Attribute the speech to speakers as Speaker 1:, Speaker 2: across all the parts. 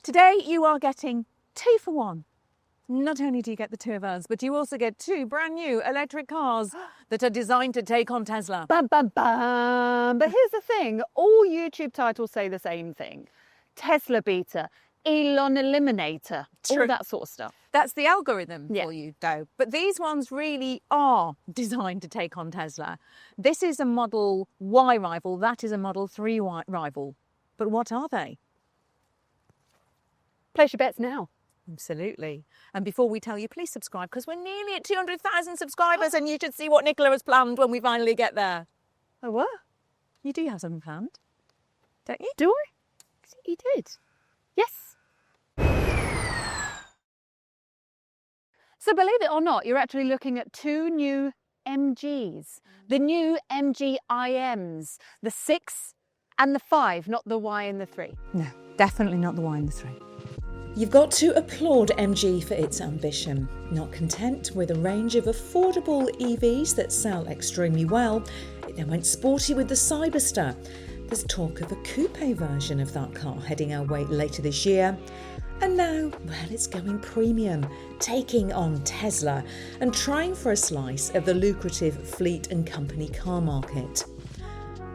Speaker 1: Today you are getting 2 for 1. Not only do you get the two of us, but you also get 2 brand new electric cars that are designed to take on Tesla.
Speaker 2: Bam, bam, bam. But here's the thing, all YouTube titles say the same thing. Tesla beater, Elon eliminator, all that sort of stuff.
Speaker 1: That's the algorithm for you, though. But these ones really are designed to take on Tesla. This is a Model Y rival, that is a Model 3 rival. But what are they?
Speaker 2: Place your bets now.
Speaker 1: Absolutely. And before we tell you, please subscribe, because we're nearly at 200,000 subscribers and you should see what Nicola has planned when we finally get there.
Speaker 2: Oh, what?
Speaker 1: You do have something planned, don't you?
Speaker 2: Do I? You did. Yes. So believe it or not, you're actually looking at 2 new MGs. The new MG IMs, the 6 and the 5, not the Y and the 3.
Speaker 1: No, definitely not the Y and the 3.
Speaker 3: You've got to applaud MG for its ambition. Not content with a range of affordable EVs that sell extremely well, it then went sporty with the Cyberster. There's talk of a coupe version of that car heading our way later this year. And now, well, it's going premium, taking on Tesla and trying for a slice of the lucrative fleet and company car market.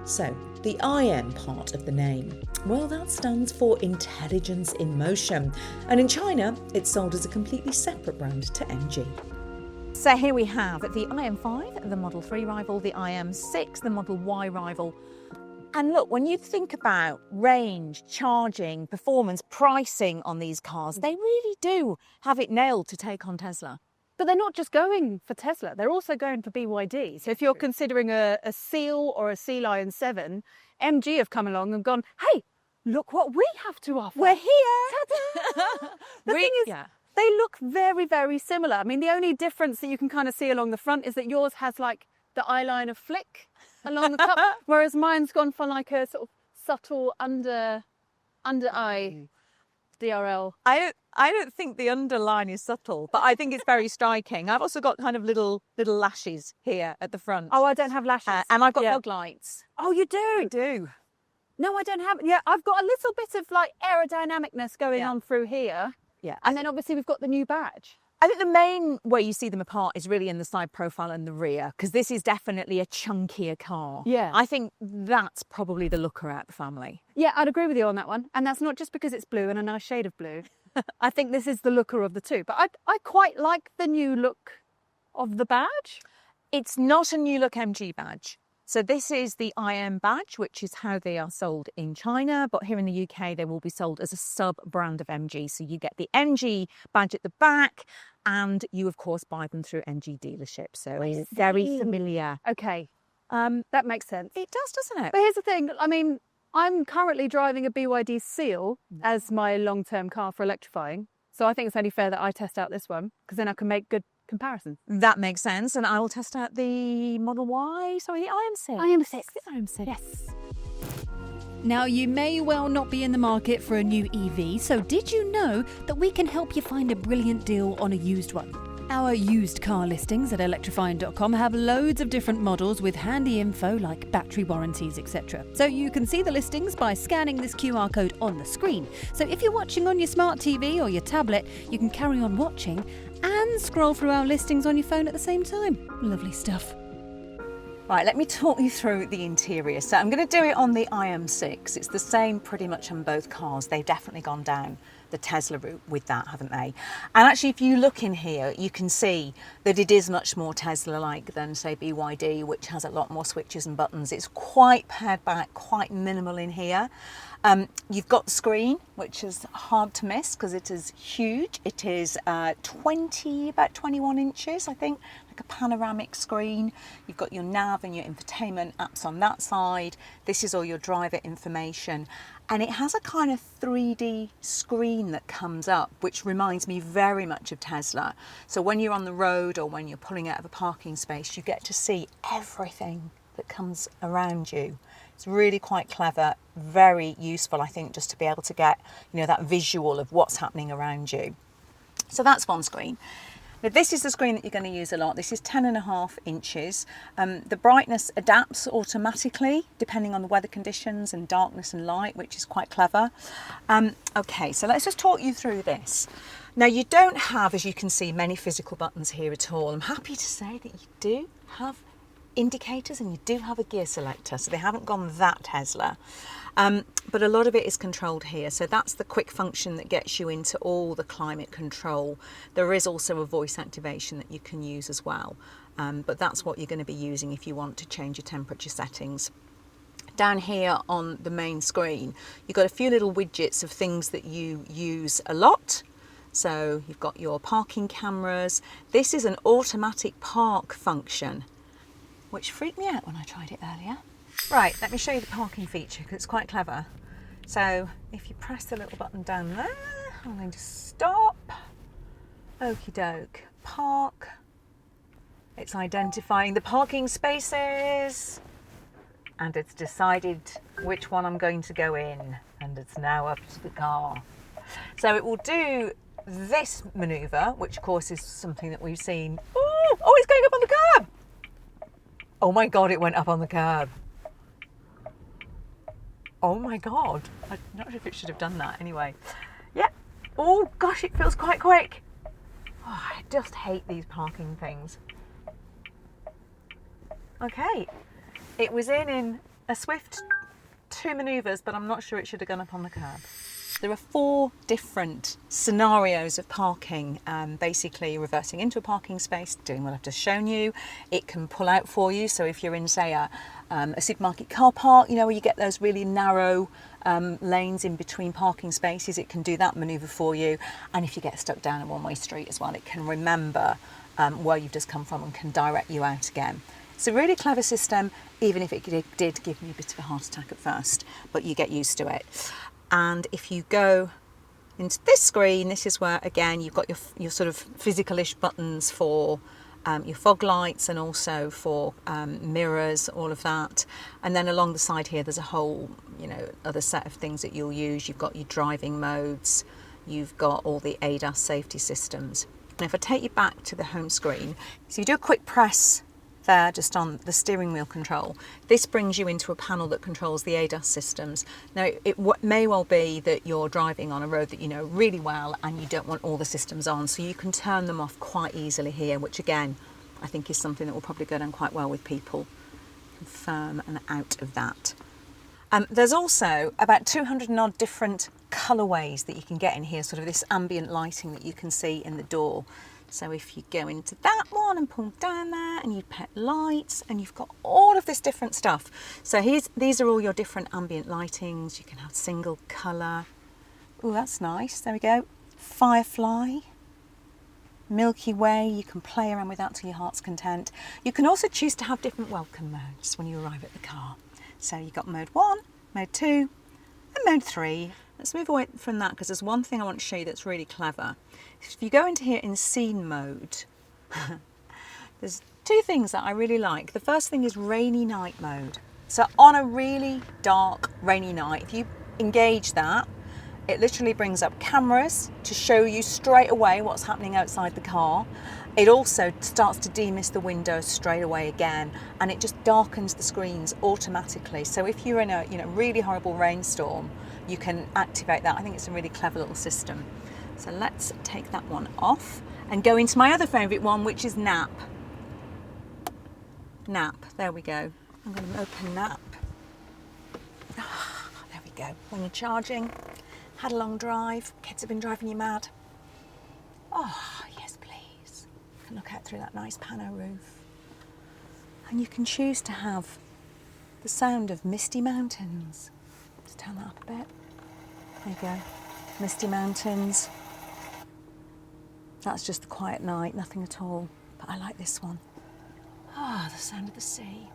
Speaker 3: So, the IM part of the name, well, that stands for Intelligence in Motion, and in China it's sold as a completely separate brand to MG.
Speaker 1: So here we have the IM5, the Model 3 rival, the IM6, the Model Y rival. And look, when you think about range, charging, performance, pricing on these cars, they really do have it nailed to take on Tesla.
Speaker 2: But they're not just going for Tesla, they're also going for BYD. So if you're considering a Seal or a Sea Lion 7, MG have come along and gone, hey, look what we have to offer.
Speaker 1: We're here.
Speaker 2: The thing is, they look very, very similar. I mean, the only difference that you can kind of see along the front is that yours has like the eyeliner flick along the top, whereas mine's gone for like a sort of subtle under eye DRL.
Speaker 1: I don't think the underline is subtle, but I think it's very striking. I've also got kind of little lashes here at the front.
Speaker 2: Oh, I don't have lashes.
Speaker 1: And I've got fog lights.
Speaker 2: Oh, you do?
Speaker 1: I do.
Speaker 2: No, I don't have. Yeah, I've got a little bit of like aerodynamicness going on through here.
Speaker 1: Yeah.
Speaker 2: And then obviously we've got the new badge.
Speaker 1: I think the main way you see them apart is really in the side profile and the rear, because this is definitely a chunkier car.
Speaker 2: Yeah.
Speaker 1: I think that's probably the looker out the family.
Speaker 2: Yeah, I'd agree with you on that one. And that's not just because it's blue and a nice shade of blue. I think this is the looker of the two. But I quite like the new look of the badge.
Speaker 1: It's not a new look MG badge. So this is the IM badge, which is how they are sold in China. But here in the UK, they will be sold as a sub-brand of MG. So you get the MG badge at the back, and you, of course, buy them through MG dealerships. So it's very familiar.
Speaker 2: Okay, that makes sense.
Speaker 1: It does, doesn't it?
Speaker 2: But here's the thing. I mean, I'm currently driving a BYD Seal as my long-term car for electrifying. So I think it's only fair that I test out this one, because then I can make good comparisons.
Speaker 1: That makes sense. And I will test out the Model Y, sorry, the IM6.
Speaker 2: IM6.
Speaker 1: IM6.
Speaker 2: Yes.
Speaker 4: Now, you may well not be in the market for a new EV, so did you know that we can help you find a brilliant deal on a used one? Our used car listings at electrifying.com have loads of different models with handy info like battery warranties, etc. So you can see the listings by scanning this QR code on the screen. So if you're watching on your smart TV or your tablet, you can carry on watching and scroll through our listings on your phone at the same time. Lovely stuff.
Speaker 1: Right, let me talk you through the interior. So I'm going to do it on the IM6. It's the same pretty much on both cars. They've definitely gone down the Tesla route with that, haven't they? And actually, if you look in here, you can see that it is much more Tesla-like than, say, BYD, which has a lot more switches and buttons. It's quite pared back, quite minimal in here. You've got the screen, which is hard to miss because it is huge. It is about 21 inches, I think, like a panoramic screen. You've got your nav and your infotainment apps on that side. This is all your driver information. And it has a kind of 3D screen that comes up, which reminds me very much of Tesla. So when you're on the road or when you're pulling out of a parking space, you get to see everything that comes around you. It's really quite clever, very useful, I think, just to be able to get, that visual of what's happening around you. So that's one screen. Now this is the screen that you're going to use a lot. This is 10.5 inches. The brightness adapts automatically depending on the weather conditions and darkness and light, which is quite clever. Okay, so let's just talk you through this. Now you don't have, as you can see, many physical buttons here at all. I'm happy to say that you do have indicators and you do have a gear selector, so they haven't gone that Tesla. But a lot of it is controlled here, so that's the quick function that gets you into all the climate control. There is also a voice activation that you can use as well, but that's what you're going to be using if you want to change your temperature settings. Down here on the main screen, you've got a few little widgets of things that you use a lot. So you've got your parking cameras. This is an automatic park function, which freaked me out when I tried it earlier. Right, let me show you the parking feature because it's quite clever. So if you press the little button down there, I'm going to stop. Okie doke, park. It's identifying the parking spaces and it's decided which one I'm going to go in, and it's now up to the car. So it will do this manoeuvre, which of course is something that we've seen. Oh, it's going up on the curb. Oh my God, it went up on the curb. Oh my God, I'm not sure if it should have done that anyway. Yeah, oh gosh, it feels quite quick. Oh, I just hate these parking things. Okay, it was in a swift 2 manoeuvres, but I'm not sure it should have gone up on the curb. There are 4 different scenarios of parking, basically reversing into a parking space, doing what I've just shown you. It can pull out for you, so if you're in, say, a supermarket car park, you know, where you get those really narrow lanes in between parking spaces, it can do that manoeuvre for you. And if you get stuck down a one-way street as well, it can remember where you've just come from and can direct you out again. It's a really clever system, even if it did give me a bit of a heart attack at first, but you get used to it. And if you go into this screen, this is where, again, you've got your sort of physical-ish buttons for your fog lights and also for mirrors, all of that. And then along the side here, there's a whole, other set of things that you'll use. You've got your driving modes, you've got all the ADAS safety systems. And if I take you back to the home screen, so you do a quick press there just on the steering wheel control. This brings you into a panel that controls the ADAS systems. Now, it may well be that you're driving on a road that you know really well and you don't want all the systems on, so you can turn them off quite easily here, which again, I think is something that will probably go down quite well with people. Confirm and out of that. There's also about 200 and odd different colourways that you can get in here, sort of this ambient lighting that you can see in the door. So if you go into that one and pull down there and you pet lights and you've got all of this different stuff. So these are all your different ambient lightings. You can have single colour. Oh, that's nice. There we go. Firefly. Milky Way. You can play around with that to your heart's content. You can also choose to have different welcome modes when you arrive at the car. So you've got mode 1, mode 2 and mode 3. Let's move away from that because there's one thing I want to show you that's really clever. If you go into here in scene mode, there's 2 things that I really like. The first thing is rainy night mode. So on a really dark rainy night, if you engage that, it literally brings up cameras to show you straight away what's happening outside the car. It also starts to demist the windows straight away again, and it just darkens the screens automatically. So if you're in a really horrible rainstorm, you can activate that. I think it's a really clever little system. So let's take that one off and go into my other favourite one, which is nap. Nap, there we go. I'm going to open nap. There we go. When you're charging, had a long drive, kids have been driving you mad. Oh, yes please. You can look out through that nice pano roof. And you can choose to have the sound of misty mountains. Let's turn that up a bit. There you go. Misty mountains. That's just the quiet night, nothing at all. But I like this one. Ah, the sound of the sea.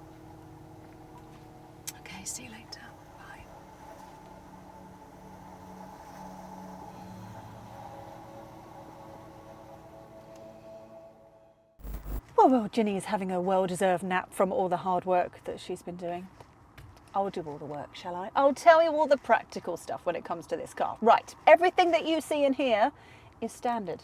Speaker 1: Okay, see you later. Bye.
Speaker 2: Well, Ginny is having a well-deserved nap from all the hard work that she's been doing. I'll do all the work, shall I? I'll tell you all the practical stuff when it comes to this car. Right, everything that you see in here is standard.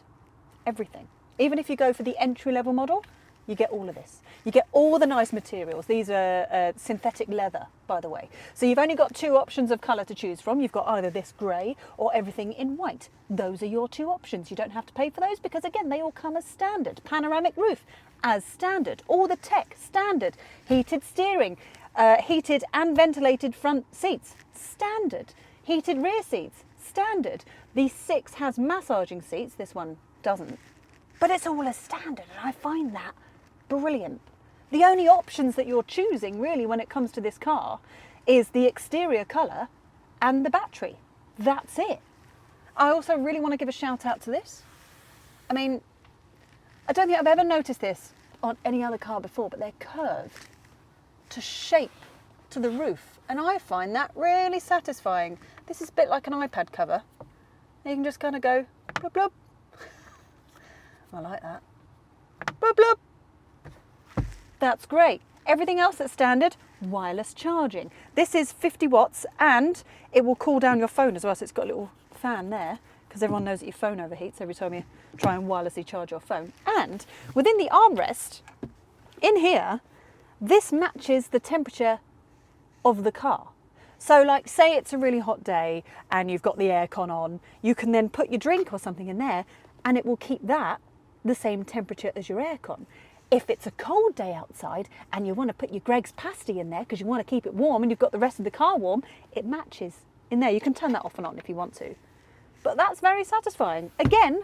Speaker 2: Everything. Even if you go for the entry-level model, you get all of this. You get all the nice materials. These are synthetic leather, by the way. So you've only got 2 options of colour to choose from. You've got either this grey or everything in white. Those are your 2 options. You don't have to pay for those because, again, they all come as standard. Panoramic roof, as standard. All the tech, standard. Heated steering, heated and ventilated front seats, standard. Heated rear seats, standard. The 6 has massaging seats. This one doesn't. But it's all as standard, and I find that brilliant. The only options that you're choosing really when it comes to this car is the exterior colour and the battery. That's it. I also really want to give a shout out to this. I mean, I don't think I've ever noticed this on any other car before, but they're curved to shape to the roof, and I find that really satisfying. This is a bit like an iPad cover. You can just kind of go blub blub. I like that. Blub blub. That's great. Everything else that's standard, wireless charging. This is 50 watts and it will cool down your phone as well. So it's got a little fan there because everyone knows that your phone overheats every time you try and wirelessly charge your phone. And within the armrest, in here, this matches the temperature of the car. So like say it's a really hot day and you've got the aircon on, you can then put your drink or something in there and it will keep that the same temperature as your aircon. If it's a cold day outside and you want to put your Greg's pasty in there because you want to keep it warm and you've got the rest of the car warm, it matches in there. You can turn that off and on if you want to. But that's very satisfying. Again,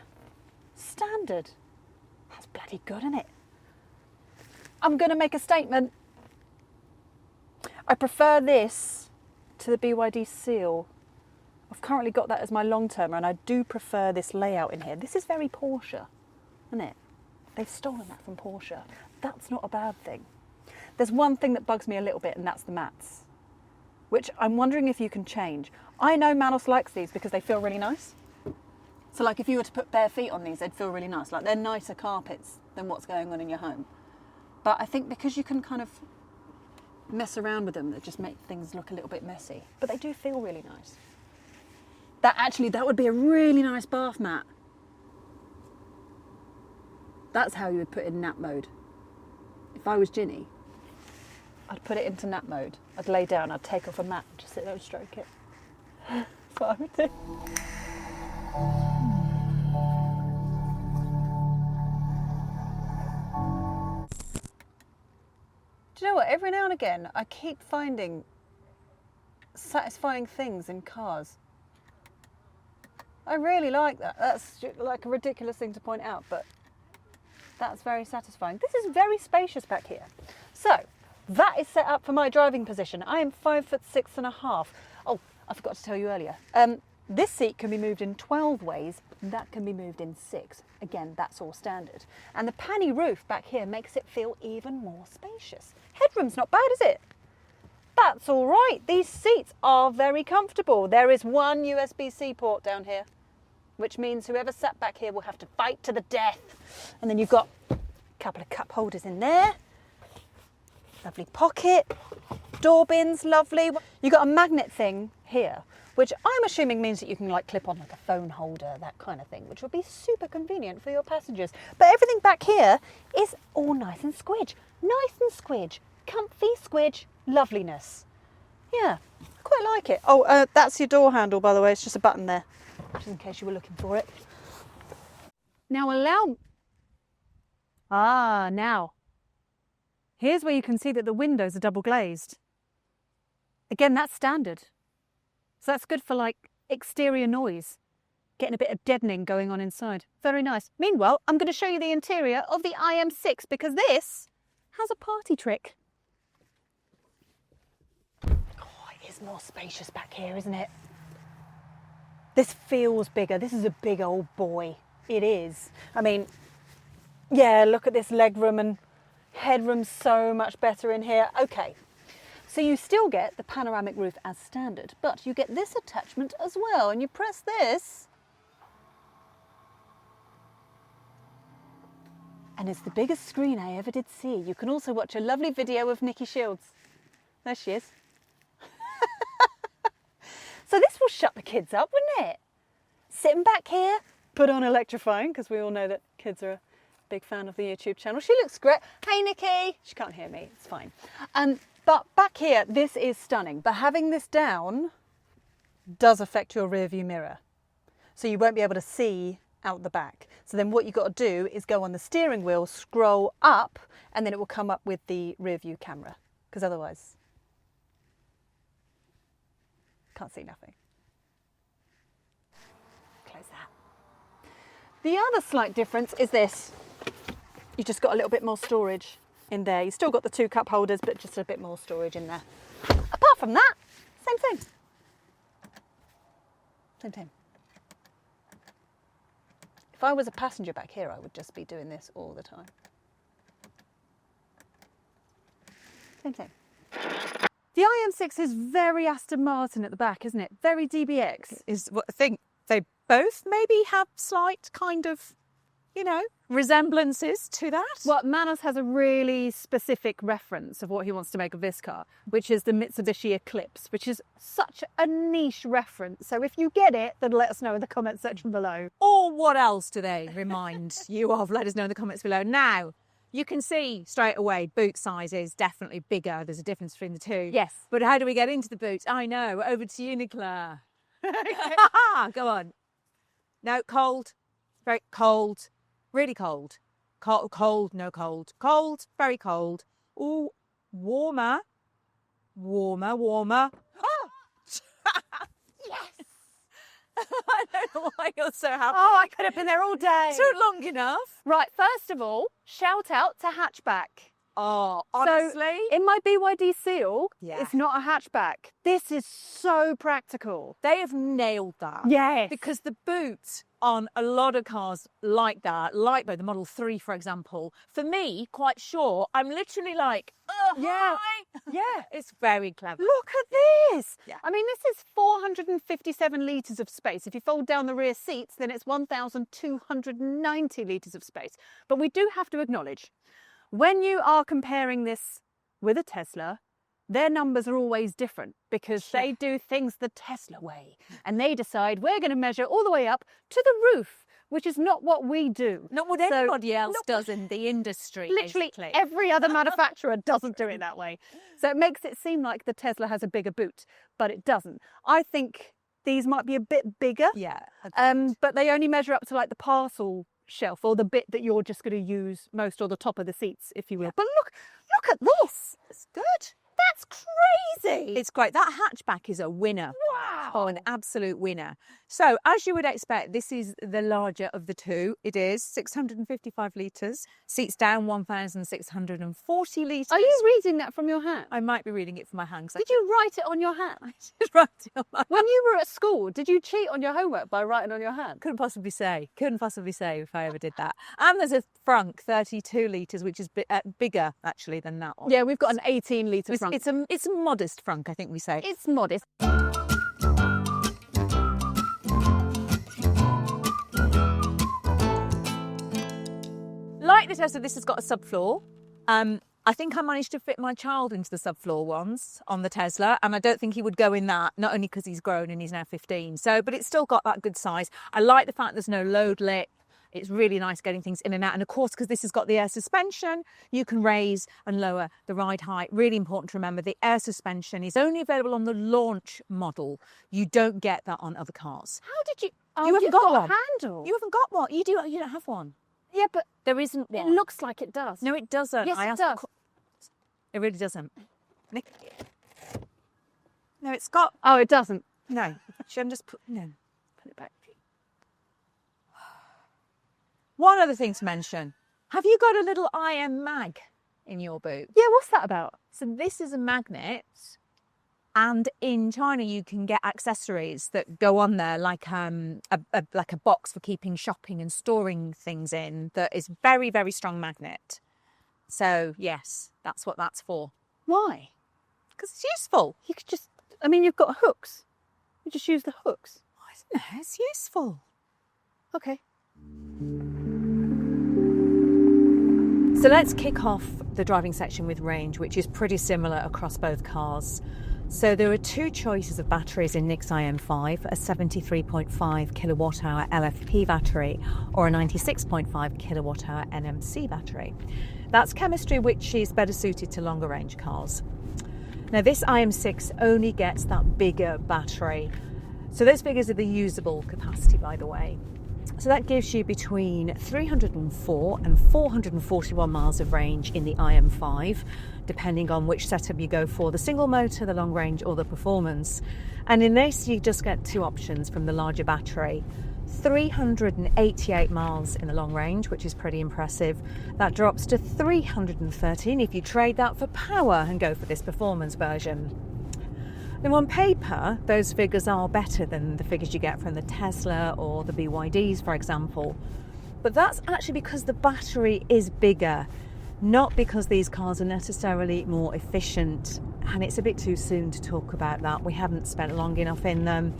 Speaker 2: standard. That's bloody good, isn't it? I'm going to make a statement. I prefer this to the BYD Seal. I've currently got that as my long-termer and I do prefer this layout in here. This is very Porsche, isn't it? They've stolen that from Porsche. That's not a bad thing. There's one thing that bugs me a little bit and that's the mats, which I'm wondering if you can change. I know Manos likes these because they feel really nice. So like if you were to put bare feet on these, they'd feel really nice. Like they're nicer carpets than what's going on in your home. But I think because you can kind of mess around with them, that just make things look a little bit messy. But they do feel really nice. That would be a really nice bath mat. That's how you would put it in nap mode. If I was Ginny, I'd put it into nap mode. I'd lay down, I'd take off a mat, just sit there and stroke it. That's what I would do. Do you know what? Every now and again, I keep finding satisfying things in cars. I really like that. That's like a ridiculous thing to point out, but that's very satisfying. This is very spacious back here. So that is set up for my driving position. I am 5'6½". Oh, I forgot to tell you earlier. This seat can be moved in 12 ways. That can be moved in 6. Again, that's all standard. And the panny roof back here makes it feel even more spacious. Headroom's not bad, is it? That's all right. These seats are very comfortable. There is one USB-C port down here, which means whoever sat back here will have to fight to the death. And then you've got a couple of cup holders in there. Lovely pocket. Door bins, lovely. You've got a magnet thing here, which I'm assuming means that you can like clip on like a phone holder, that kind of thing, which will be super convenient for your passengers. But everything back here is all nice and squidge. Nice and squidge. Comfy squidge. Loveliness. Yeah, I quite like it. Oh, that's your door handle, by the way. It's just a button there, just in case you were looking for it.
Speaker 4: Now now. Here's where you can see that the windows are double glazed. Again, that's standard. So that's good for like exterior noise, getting a bit of deadening going on inside. Very nice. Meanwhile, I'm going to show you the interior of the IM6 because this has a party trick.
Speaker 2: Oh, it is more spacious back here, isn't it? This feels bigger. This is a big old boy. It is. I mean, yeah, look at this legroom and headroom's so much better in here. Okay. So you still get the panoramic roof as standard, but you get this attachment as well. And you press this, and it's the biggest screen I ever did see. You can also watch a lovely video of Nikki Shields. There she is. So this will shut the kids up, wouldn't it? Sitting back here, put on Electrifying, because we all know that kids are Big fan of the YouTube channel. She looks great. Hey, Nikki. She can't hear me. It's fine. But back here, this is stunning. But having this down does affect your rear view mirror. So you won't be able to see out the back. So then what you've got to do is go on the steering wheel, scroll up, and then it will come up with the rear view camera. Because otherwise, can't see nothing. Close that. The other slight difference is this. You just got a little bit more storage in there. You still got the 2 cup holders, but just a bit more storage in there. Apart from that, same thing. Same thing. If I was a passenger back here, I would just be doing this all the time. Same thing. The IM6 is very Aston Martin at the back, isn't it? Very DBX.
Speaker 1: Is what I think they both maybe have slight kind of, resemblances to that.
Speaker 2: Well, Manos has a really specific reference of what he wants to make of this car, which is the Mitsubishi Eclipse, which is such a niche reference. So if you get it, then let us know in the comment section below.
Speaker 1: Or what else do they remind you of? Let us know in the comments below. Now, you can see straight away boot size is definitely bigger. There's a difference between the two.
Speaker 2: Yes.
Speaker 1: But how do we get into the boots? I know. Over to you, Nicola. Go on. No, cold. Very cold. Really cold. Cold, no cold. Cold, very cold. Ooh, warmer. Warmer. Oh! Yes! I don't know why you're so happy.
Speaker 2: Oh, I could have been there all day.
Speaker 1: Took long enough.
Speaker 2: Right, first of all, shout out to hatchback.
Speaker 1: Oh, honestly.
Speaker 2: So, in my BYD Seal,
Speaker 1: Yeah.
Speaker 2: it's not a hatchback. This is so practical.
Speaker 1: They have nailed that.
Speaker 2: Yes.
Speaker 1: Because the boot on a lot of cars like that, like the Model 3, for example, for me, quite short, I'm literally like, oh,
Speaker 2: Yeah.
Speaker 1: hi.
Speaker 2: Yeah.
Speaker 1: It's very clever.
Speaker 2: Look at this.
Speaker 1: Yeah.
Speaker 2: I mean, this is 457 litres of space. If you fold down the rear seats, then it's 1,290 litres of space. But we do have to acknowledge, when you are comparing this with a Tesla, their numbers are always different because they do things the Tesla way. And they decide we're going to measure all the way up to the roof, which is not what we do.
Speaker 1: Not what
Speaker 2: So,
Speaker 1: anybody else does in the industry.
Speaker 2: Literally
Speaker 1: basically.
Speaker 2: every other manufacturer doesn't do it that way. So it makes it seem like the Tesla has a bigger boot, but it doesn't. I think these might be a bit bigger,
Speaker 1: Yeah.
Speaker 2: but they only measure up to like the parcel shelf or the bit that you're just going to use most, or the top of the seats, if you will.
Speaker 1: Yeah.
Speaker 2: But look at this.
Speaker 1: It's good.
Speaker 2: That's crazy.
Speaker 1: It's great. That hatchback is a winner.
Speaker 2: wow.
Speaker 1: Oh, an absolute winner. So, as you would expect, this is the larger of the two. It is 655 litres. Seats down 1,640 litres.
Speaker 2: Are you reading that from your hand?
Speaker 1: I might be reading it from my hand.
Speaker 2: Did you write it on your hand?
Speaker 1: I just wrote it on my
Speaker 2: When you were at school, did you cheat on your homework by writing on your hand?
Speaker 1: Couldn't possibly say if I ever did that. And there's a Frunk 32 litres, which is bigger actually than that one.
Speaker 2: Yeah, we've got an 18 litre
Speaker 1: It's,
Speaker 2: front.
Speaker 1: it's a modest Frunk, I think we say.
Speaker 2: It's modest.
Speaker 1: Like the Tesla, this has got a subfloor. I think I managed to fit my child into the subfloor once on the Tesla, and I don't think he would go in that, not only because he's grown and he's now 15. So, but it's still got that good size. I like the fact there's no load lip. It's really nice getting things in and out. And of course, because this has got the air suspension, you can raise and lower the ride height. Really important to remember, the air suspension is only available on the launch model. You don't get that on other cars.
Speaker 2: How did you?
Speaker 1: You haven't got
Speaker 2: a
Speaker 1: one.
Speaker 2: handle.
Speaker 1: You haven't got one. You don't have one.
Speaker 2: Yeah, but
Speaker 1: There isn't
Speaker 2: it
Speaker 1: one.
Speaker 2: looks like it does.
Speaker 1: No, it doesn't.
Speaker 2: Yes,
Speaker 1: I
Speaker 2: it
Speaker 1: asked
Speaker 2: does.
Speaker 1: It really doesn't. Nick. No, it's got.
Speaker 2: Oh, it doesn't.
Speaker 1: No. Should I just put. No.
Speaker 2: Put it back.
Speaker 1: One other thing to mention. Have you got a little IM mag in your boot?
Speaker 2: Yeah, what's that about?
Speaker 1: So this is a magnet, and in China you can get accessories that go on there, like like a box for keeping shopping and storing things in. That is very, very strong magnet. So yes, that's what that's for.
Speaker 2: Why?
Speaker 1: Because it's useful.
Speaker 2: You could just. I mean, you've got hooks. You just use the hooks.
Speaker 1: I don't know. It's useful.
Speaker 2: Okay.
Speaker 1: So let's kick off the driving section with range, which is pretty similar across both cars. So there are two choices of batteries in Nick's IM5, a 73.5 kilowatt hour LFP battery or a 96.5 kilowatt hour NMC battery. That's chemistry which is better suited to longer range cars. Now this IM6 only gets that bigger battery. So those figures are the usable capacity, by the way. So that gives you between 304 and 441 miles of range in the IM5, depending on which setup you go for, the single motor, the long range or the performance. And in this you just get two options from the larger battery. 388 miles in the long range, which is pretty impressive. That drops to 313 if you trade that for power and go for this performance version. Now on paper, those figures are better than the figures you get from the Tesla or the BYDs, for example. But that's actually because the battery is bigger, not because these cars are necessarily more efficient. And it's a bit too soon to talk about that. We haven't spent long enough in them.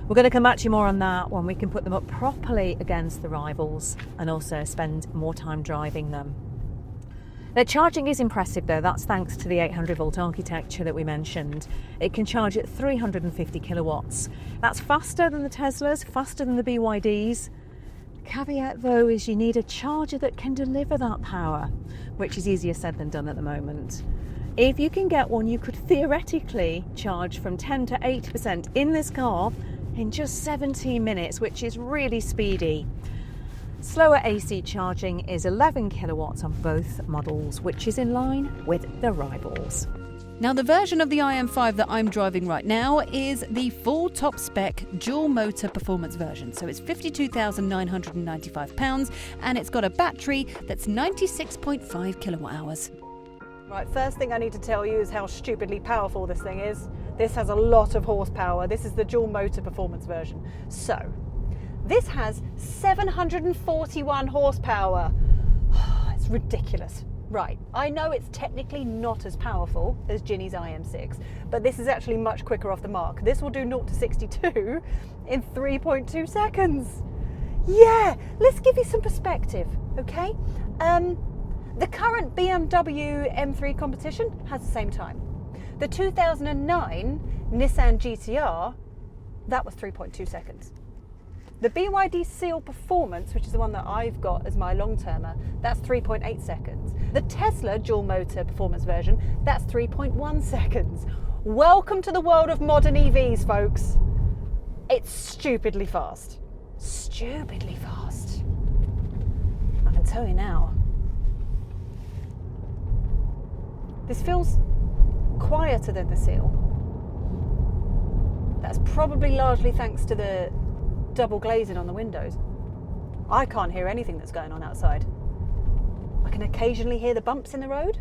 Speaker 1: We're going to come back to you more on that when we can put them up properly against the rivals and also spend more time driving them. Their charging is impressive though, that's thanks to the 800 volt architecture that we mentioned. It can charge at 350 kilowatts. That's faster than the Teslas, faster than the BYDs. The caveat though is you need a charger that can deliver that power, which is easier said than done at the moment. If you can get one, you could theoretically charge from 10 to 80% in this car in just 17 minutes, which is really speedy. Slower AC charging is 11 kilowatts on both models, which is in line with the rivals.
Speaker 4: Now, the version of the IM5 that I'm driving right now is the full top spec dual motor performance version. So it's £52,995 and it's got a battery that's 96.5 kilowatt hours.
Speaker 2: Right, first thing I need to tell you is how stupidly powerful this thing is. This has a lot of horsepower. This is the dual motor performance version. So, this has 741 horsepower. It's ridiculous. Right, I know it's technically not as powerful as Ginny's IM6, but this is actually much quicker off the mark. This will do 0 to 62 in 3.2 seconds. Yeah, let's give you some perspective, okay? The current BMW M3 competition has the same time. The 2009 Nissan GT-R, that was 3.2 seconds. The BYD Seal Performance, which is the one that I've got as my long-termer, that's 3.8 seconds. The Tesla dual motor performance version, that's 3.1 seconds. Welcome to the world of modern EVs, folks. It's stupidly fast. Stupidly fast. I can tell you now. This feels quieter than the Seal. That's probably largely thanks to the double glazing on the windows. I can't hear anything that's going on outside. I can occasionally hear the bumps in the road,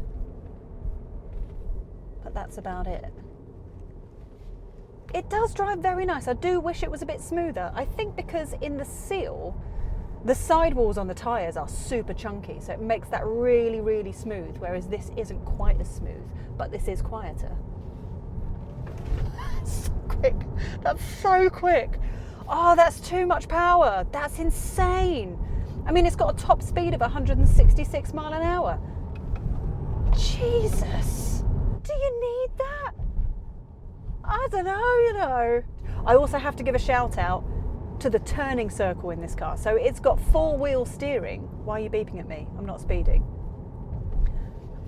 Speaker 2: but that's about it. It does drive very nice. I do wish it was a bit smoother. I think because in the Seal, the sidewalls on the tyres are super chunky, so it makes that really, really smooth, whereas this isn't quite as smooth, but this is quieter. So quick. That's so quick. Oh, that's too much power. That's insane. I mean, it's got a top speed of 166 miles an hour. Jesus. Do you need that? I don't know, you know. I also have to give a shout out to the turning circle in this car. So it's got four-wheel steering. Why are you beeping at me? I'm not speeding.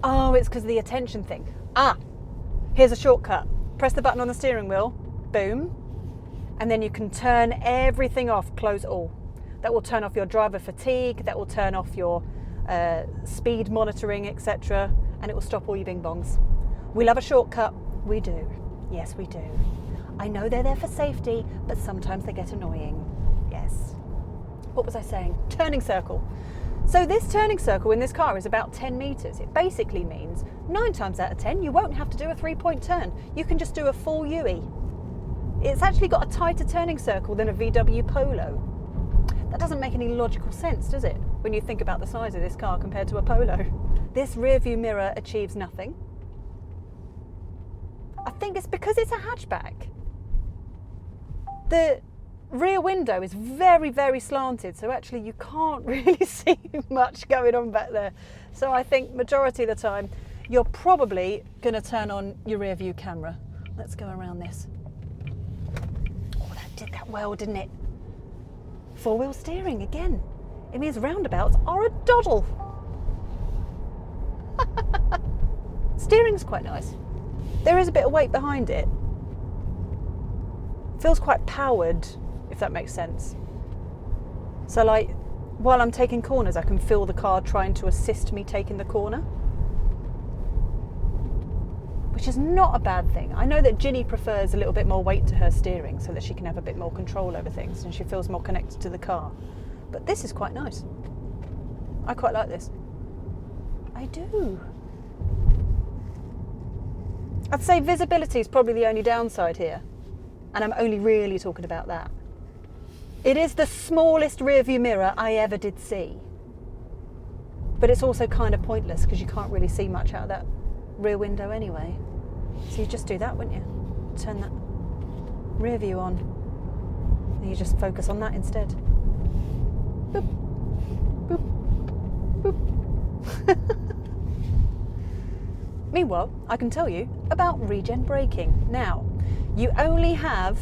Speaker 2: Oh, it's because of the attention thing. Ah, here's a shortcut. Press the button on the steering wheel. Boom. And then you can turn everything off, close all. That will turn off your driver fatigue, that will turn off your speed monitoring, etc. And it will stop all your bing bongs. We love a shortcut. We do. Yes, we do. I know they're there for safety, but sometimes they get annoying. Yes. What was I saying? Turning circle. So this turning circle in this car is about 10 metres. It basically means 9 times out of 10 you won't have to do a 3-point turn. You can just do a full UE. It's actually got a tighter turning circle than a VW Polo. That doesn't make any logical sense, does it? When you think about the size of this car compared to a Polo. This rear view mirror achieves nothing. I think it's because it's a hatchback. The rear window is very, very slanted, so actually you can't really see much going on back there. So I think majority of the time you're probably going to turn on your rear view camera. Let's go around this. Oh, that did that well, didn't it? Four-wheel steering again. It means roundabouts are a doddle. Steering's quite nice. There is a bit of weight behind it. Feels quite powered, if that makes sense. So like, while I'm taking corners, I can feel the car trying to assist me taking the corner. Which is not a bad thing. I know that Ginny prefers a little bit more weight to her steering so that she can have a bit more control over things and she feels more connected to the car. But this is quite nice. I quite like this. I do. I'd say visibility is probably the only downside here. And I'm only really talking about that. It is the smallest rear view mirror I ever did see. But it's also kind of pointless because you can't really see much out of that rear window anyway. So you just do that, wouldn't you? Turn that rear view on. And you just focus on that instead. Boop. Boop. Boop. Meanwhile, I can tell you about regen braking. Now, you only have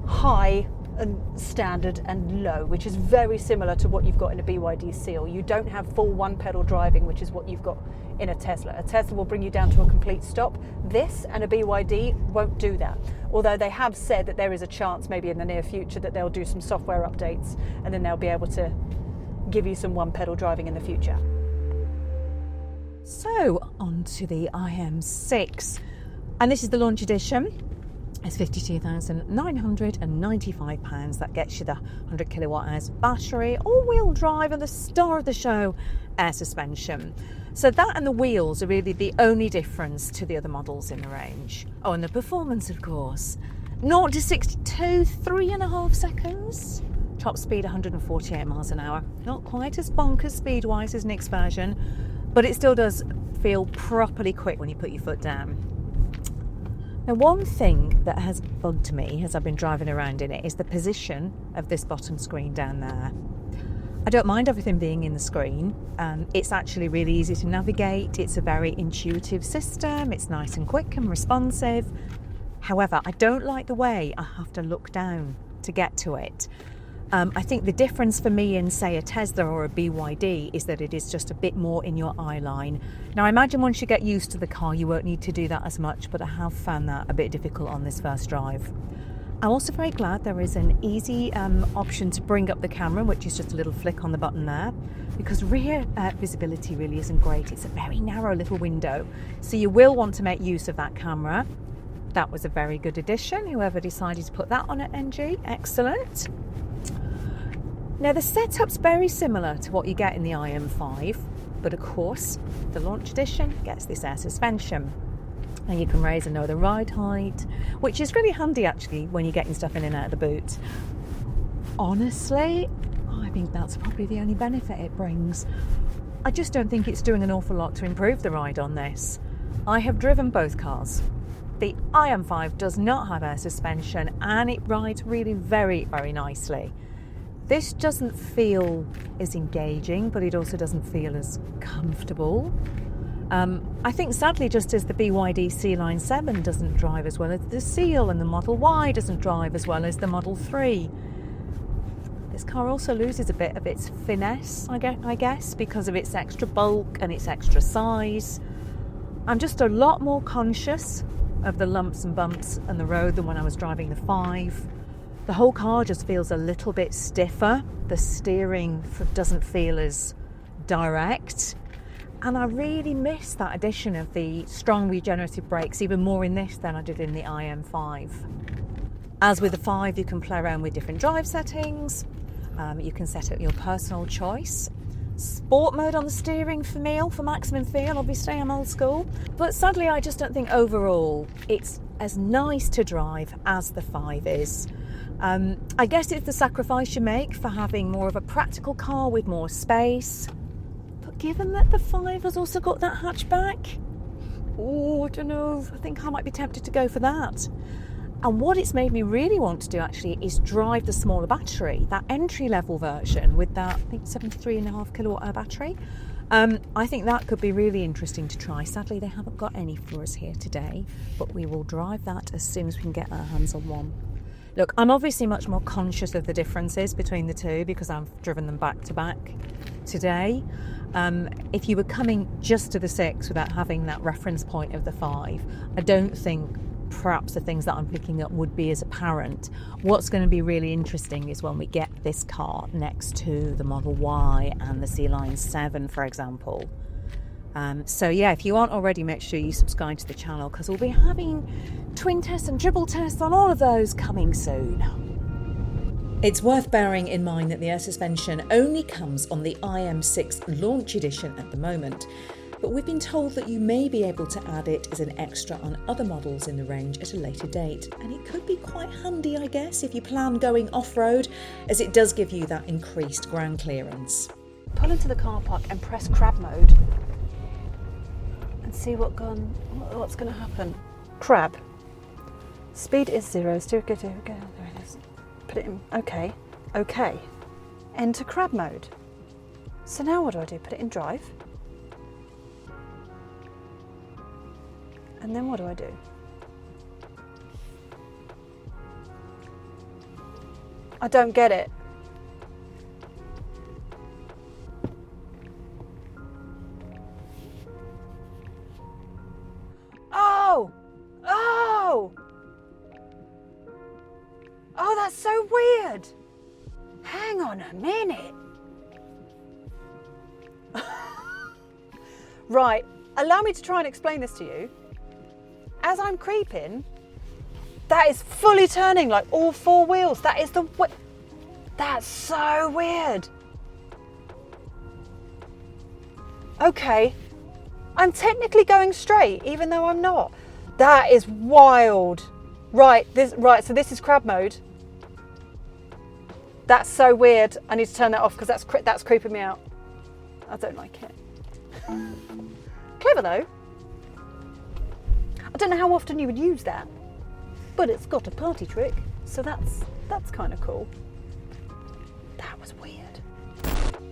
Speaker 2: high and standard and low, which is very similar to what you've got in a BYD Seal. You don't have full one pedal driving, which is what you've got in a Tesla. A Tesla will bring you down to a complete stop. This and a BYD won't do that. Although they have said that there is a chance maybe in the near future that they'll do some software updates and then they'll be able to give you some one pedal driving in the future.
Speaker 1: So on to the IM6, and this is the launch edition. It's £52,995. That gets you the 100 kilowatt hours battery, all-wheel drive, and the star of the show, air suspension. So that and the wheels are really the only difference to the other models in the range. Oh, and the performance, of course. 0 to 62, 3.5 seconds. Top speed 148 miles an hour. Not quite as bonkers speed-wise as Nick's version, but it still does feel properly quick when you put your foot down. Now, one thing that has bugged me as I've been driving around in it is the position of this bottom screen down there. I don't mind everything being in the screen. It's actually really easy to navigate. It's a very intuitive system. It's nice and quick and responsive. However, I don't like the way I have to look down to get to it. I think the difference for me in, say, a Tesla or a BYD is that it is just a bit more in your eye line. Now, I imagine once you get used to the car, you won't need to do that as much, but I have found that a bit difficult on this first drive. I'm also very glad there is an easy option to bring up the camera, which is just a little flick on the button there, because rear visibility really isn't great. It's a very narrow little window, so you will want to make use of that camera. That was a very good addition, whoever decided to put that on at MG. Excellent. Now, the setup's very similar to what you get in the IM5, but of course, the launch edition gets this air suspension. And you can raise and lower the ride height, which is really handy actually when you're getting stuff in and out of the boot. Honestly, I think that's probably the only benefit it brings. I just don't think it's doing an awful lot to improve the ride on this. I have driven both cars. The IM5 does not have air suspension and it rides really very, very nicely. This doesn't feel as engaging, but it also doesn't feel as comfortable. I think sadly, just as the BYD C-Line 7 doesn't drive as well as the Seal, and the Model Y doesn't drive as well as the Model 3. This car also loses a bit of its finesse, I guess, because of its extra bulk and its extra size. I'm just a lot more conscious of the lumps and bumps on the road than when I was driving the 5. The whole car just feels a little bit stiffer. The steering doesn't feel as direct. And I really miss that addition of the strong regenerative brakes even more in this than I did in the IM5. As with the 5, you can play around with different drive settings. You can set up your personal choice. Sport mode on the steering for maximum feel. Obviously, I'm old school. But sadly, I just don't think overall it's as nice to drive as the 5 is. I guess it's the sacrifice you make for having more of a practical car with more space. But given that the 5 has also got that hatchback, I don't know, I think I might be tempted to go for that. And what it's made me really want to do actually is drive the smaller battery, that entry-level version with that, I think, 73.5 kilowatt hour battery. I think that could be really interesting to try. Sadly, they haven't got any for us here today, but we will drive that as soon as we can get our hands on one. Look, I'm obviously much more conscious of the differences between the two because I've driven them back to back today. If you were coming just to the 6 without having that reference point of the 5, I don't think perhaps the things that I'm picking up would be as apparent. What's going to be really interesting is when we get this car next to the Model Y and the C-Line 7, for example. So yeah, if you aren't already, make sure you subscribe to the channel because we'll be having twin tests and triple tests on all of those coming soon.
Speaker 3: It's worth bearing in mind that the air suspension only comes on the IM6 launch edition at the moment, but we've been told that you may be able to add it as an extra on other models in the range at a later date, and it could be quite handy, I guess, if you plan going off-road, as it does give you that increased ground clearance.
Speaker 2: Pull into the car park and press crab mode and see what's going to happen. Crab. Speed is 0. Steer go. There it is. Put it in. Okay. Enter crab mode. So now what do? Put it in drive. And then what do? I don't get it. Oh, that's so weird. Hang on a minute. Right, allow me to try and explain this to you. As I'm creeping, that is fully turning like all 4 wheels. That is that's so weird. Okay, I'm technically going straight even though I'm not. That is wild. Right, so this is crab mode. That's so weird. I need to turn that off because that's creeping me out. I don't like it. Clever though. I don't know how often you would use that, but it's got a party trick, so that's kind of cool. That was weird.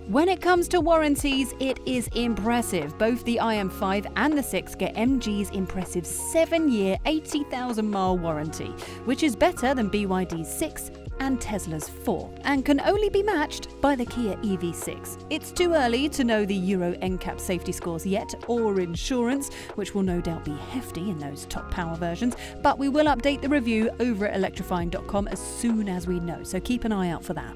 Speaker 4: When it comes to warranties, it is impressive. Both the IM5 and the 6 get MG's impressive 7-year, 80,000-mile warranty, which is better than BYD's 6 and Tesla's 4, and can only be matched by the Kia EV6. It's too early to know the Euro NCAP safety scores yet, or insurance, which will no doubt be hefty in those top power versions, but we will update the review over at electrifying.com as soon as we know, so keep an eye out for that.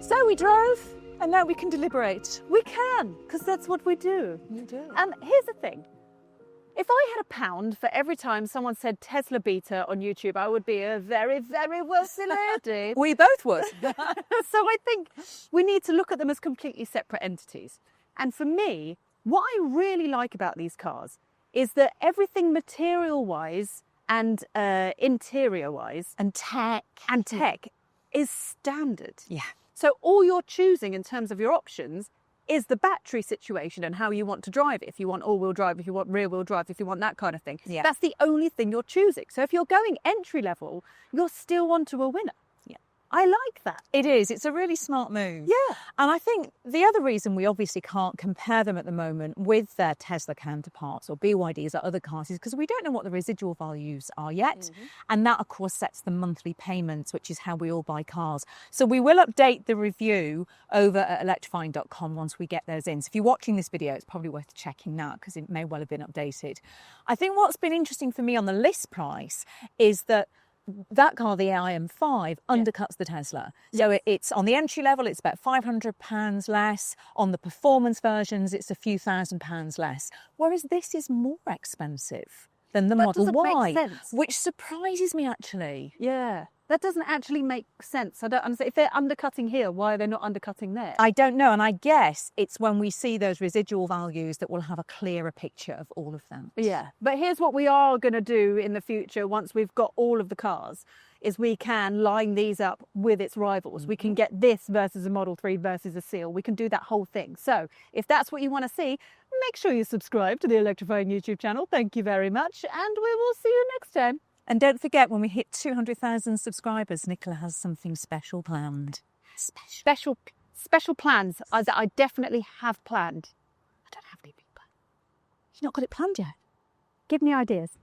Speaker 1: So we drove, and now we can deliberate.
Speaker 2: We can, because that's what we do.
Speaker 1: You do.
Speaker 2: And here's the thing. If I had £1 for every time someone said Tesla beta on YouTube, I would be a very, very wealthy lady.
Speaker 1: We both would.
Speaker 2: So I think we need to look at them as completely separate entities. And for me, what I really like about these cars is that everything material-wise and interior-wise
Speaker 1: And tech.
Speaker 2: is standard.
Speaker 1: Yeah.
Speaker 2: So all you're choosing in terms of your options is the battery situation and how you want to drive it. If you want all-wheel drive, if you want rear-wheel drive, if you want that kind of thing.
Speaker 1: Yeah.
Speaker 2: That's the only thing you're choosing. So if you're going entry level, you're still onto a winner.
Speaker 1: Yeah.
Speaker 2: I like that.
Speaker 1: It is. It's a really smart move.
Speaker 2: Yeah.
Speaker 1: And I think the other reason we obviously can't compare them at the moment with their Tesla counterparts or BYDs or other cars is because we don't know what the residual values are yet. Mm-hmm. And that, of course, sets the monthly payments, which is how we all buy cars. So we will update the review over at electrifying.com once we get those in. So if you're watching this video, it's probably worth checking that because it may well have been updated. I think what's been interesting for me on the list price is that car, the IM5, undercuts the Tesla. So it's on the entry level, it's about £500 less. On the performance versions, it's a few £1,000s less. Whereas this is more expensive than the Model Y, which surprises me actually.
Speaker 2: Yeah. That doesn't actually make sense. I don't understand. If they're undercutting here, why are they not undercutting there?
Speaker 1: I don't know. And I guess it's when we see those residual values that we'll have a clearer picture of all of them.
Speaker 2: Yeah. But here's what we are going to do in the future once we've got all of the cars, is we can line these up with its rivals. We can get this versus a Model 3 versus a Seal. We can do that whole thing. So if that's what you want to see, make sure you subscribe to the Electrifying YouTube channel. Thank you very much. And we will see you next time.
Speaker 1: And don't forget, when we hit 200,000 subscribers, Nicola has something special planned.
Speaker 2: Special plans that I definitely have planned.
Speaker 5: You've not got it planned yet?
Speaker 2: Give me ideas.